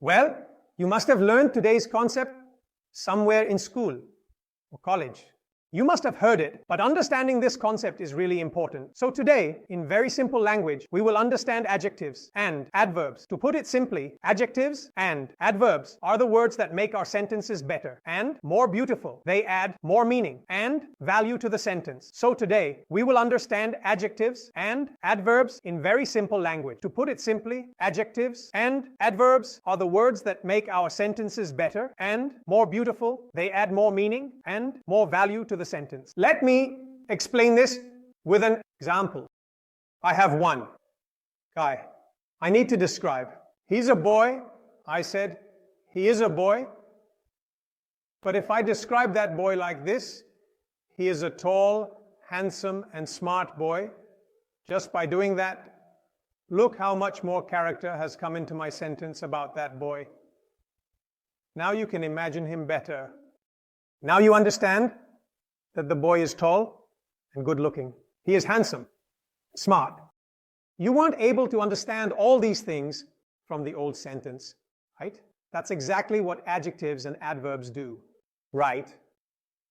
Well, you must have learned today's concept somewhere in school or college. You must have heard it, but understanding this concept is really important. So today, in very simple language, we will understand adjectives and adverbs. To put it simply, adjectives and adverbs are the words that make our sentences better and more beautiful. They add more meaning and value to the sentence. So today, we will understand adjectives and adverbs in very simple language. To put it simply, adjectives and adverbs are the words that make our sentences better and more beautiful. They add more meaning and more value to the sentence. Let me explain this with an example. I have one guy. I need to describe. He's a boy. I said he is a boy. But if I describe that boy like this, he is a tall, handsome, and smart boy. Just by doing that, look how much more character has come into my sentence about that boy. Now you can imagine him better. Now you understand that the boy is tall and good looking. He is handsome, smart. You weren't able to understand all these things from the old sentence, right? That's exactly what adjectives and adverbs do, right?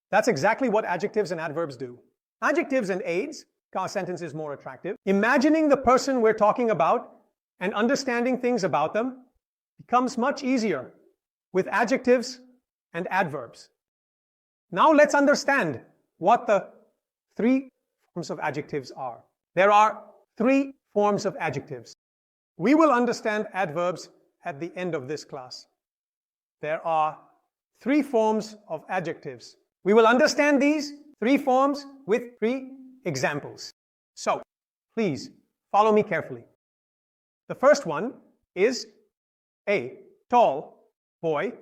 That's exactly what adjectives and adverbs do. Adjectives and aids make our sentences more attractive. Imagining the person we're talking about and understanding things about them becomes much easier with adjectives and adverbs. Now let's understand what the three forms of adjectives are. There are three forms of adjectives. We will understand adverbs at the end of this class. There are three forms of adjectives. We will understand these three forms with three examples. So, please follow me carefully. The first one is a tall boy,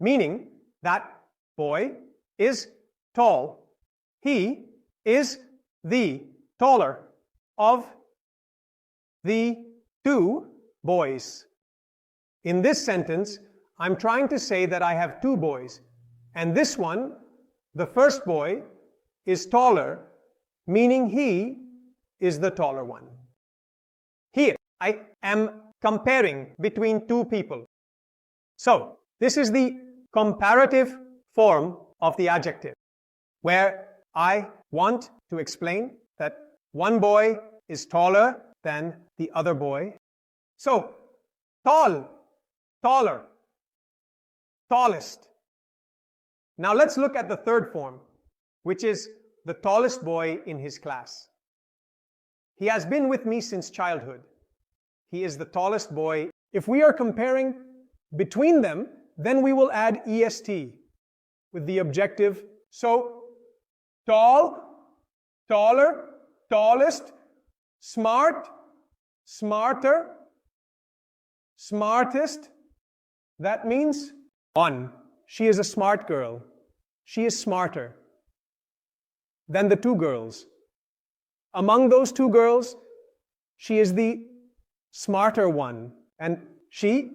meaning that boy is tall. He is the taller of the two boys. In this sentence, I'm trying to say that I have two boys, and this one, the first boy, is taller, meaning he is the taller one. Here, I am comparing between two people. So, this is the comparative form of the adjective, where I want to explain that one boy is taller than the other boy. So, tall, taller, tallest. Now let's look at the third form, which is the tallest boy in his class. He has been with me since childhood. He is the tallest boy. If we are comparing between them, then we will add est with the objective. So, tall, taller, tallest, smart, smarter, smartest. That means one, she is a smart girl. She is smarter than the two girls. Among those two girls, she is the smarter one, and she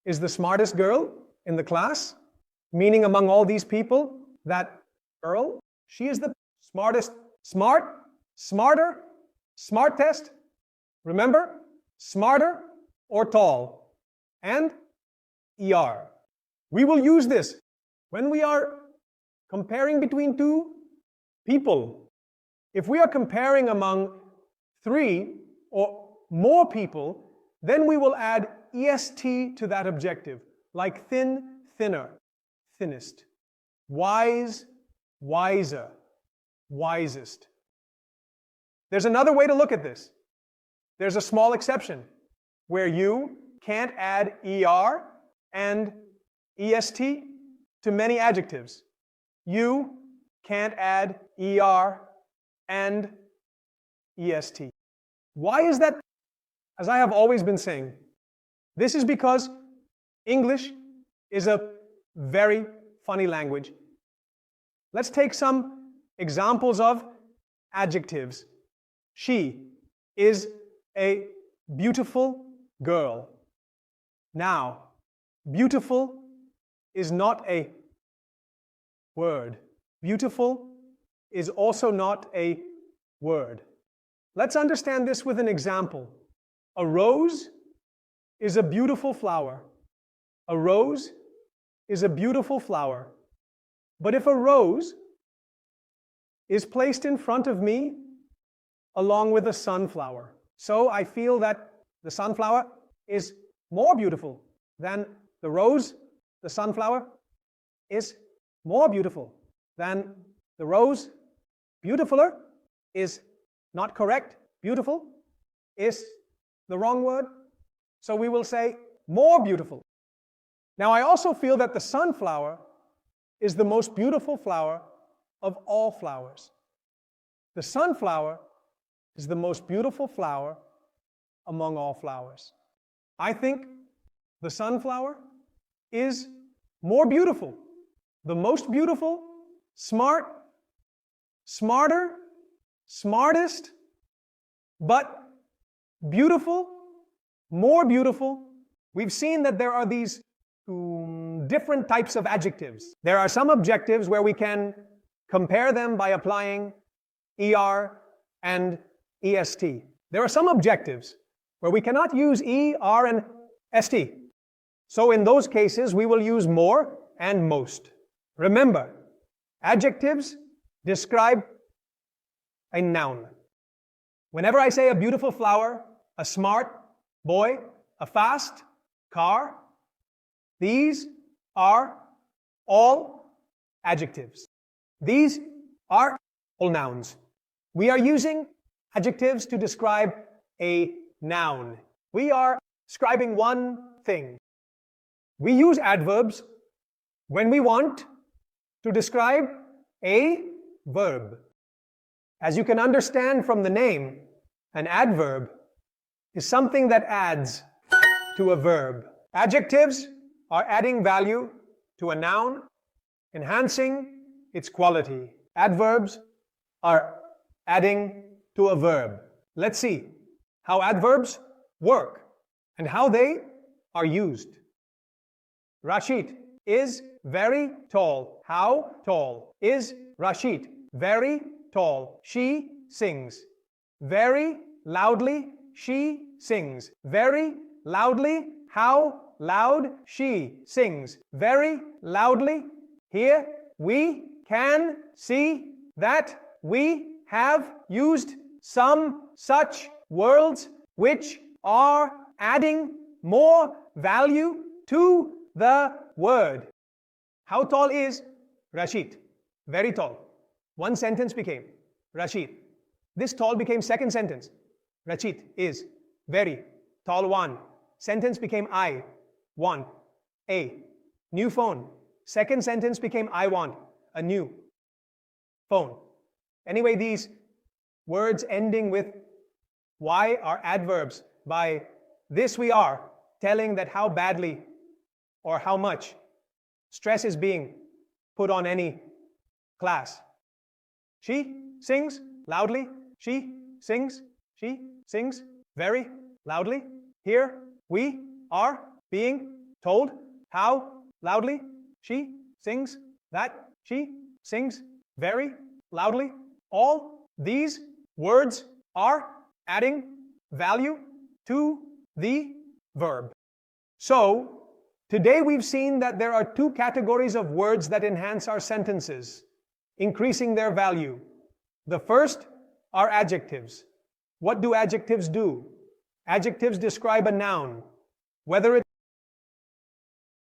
is the smartest girl in the class, meaning among all these people, that girl, she is the smartest. Smart, smarter, smartest. Remember, smarter or tall, and er. We will use this when we are comparing between two people. If we are comparing among three or more people, then we will add est to that objective, like thin, thinner, thinnest, wise, wiser, wisest. There's another way to look at this. There's a small exception where you can't add er and est to many adjectives. You can't add er and est. Why is that? As I have always been saying, this is because English is a very funny language. Let's take some examples of adjectives. She is a beautiful girl. Now, beautiful is not a word. Beautiful is also not a word. Let's understand this with an example. A rose is a beautiful flower. A rose is a beautiful flower. But if a rose is placed in front of me along with a sunflower, so I feel that the sunflower is more beautiful than the rose. The sunflower is more beautiful than the rose. Beautifuler is not correct. Beautiful is the wrong word. So we will say more beautiful. Now I also feel that the sunflower is the most beautiful flower of all flowers. The sunflower is the most beautiful flower among all flowers. I think the sunflower is more beautiful, the most beautiful, smart, smarter, smartest, but beautiful, more beautiful. We've seen that there are these different types of adjectives. There are some adjectives where we can compare them by applying ER and EST. There are some adjectives where we cannot use ER and ST. So in those cases, we will use more and most. Remember, adjectives describe a noun. Whenever I say a beautiful flower, a smart boy, a fast car, these are all adjectives. These are all nouns. We are using adjectives to describe a noun. We are describing one thing. We use adverbs when we want to describe a verb. As you can understand from the name, an adverb is something that adds to a verb. Adjectives are adding value to a noun, enhancing its quality. Adverbs are adding to a verb. Let's see how adverbs work and how they are used. Rashid is very tall. How tall is Rashid? Very tall. She sings very loudly. She sings very loudly. How loud she sings very loudly. Here we can see that we have used some such words which are adding more value to the word. How tall is Rashid? Very tall. One sentence became Rashid. This tall became second sentence. Rashid is very tall. One sentence became I want a new phone. Second sentence became I want a new phone. Anyway, these words ending with Y are adverbs. By this we are telling that how badly or how much stress is being put on any class. She sings loudly. She sings very loudly. Here we are being told how loudly she sings that she sings very loudly. All these words are adding value to the verb. So, today we've seen that there are two categories of words that enhance our sentences, increasing their value. The first are adjectives. What do adjectives do? Adjectives describe a noun, whether it's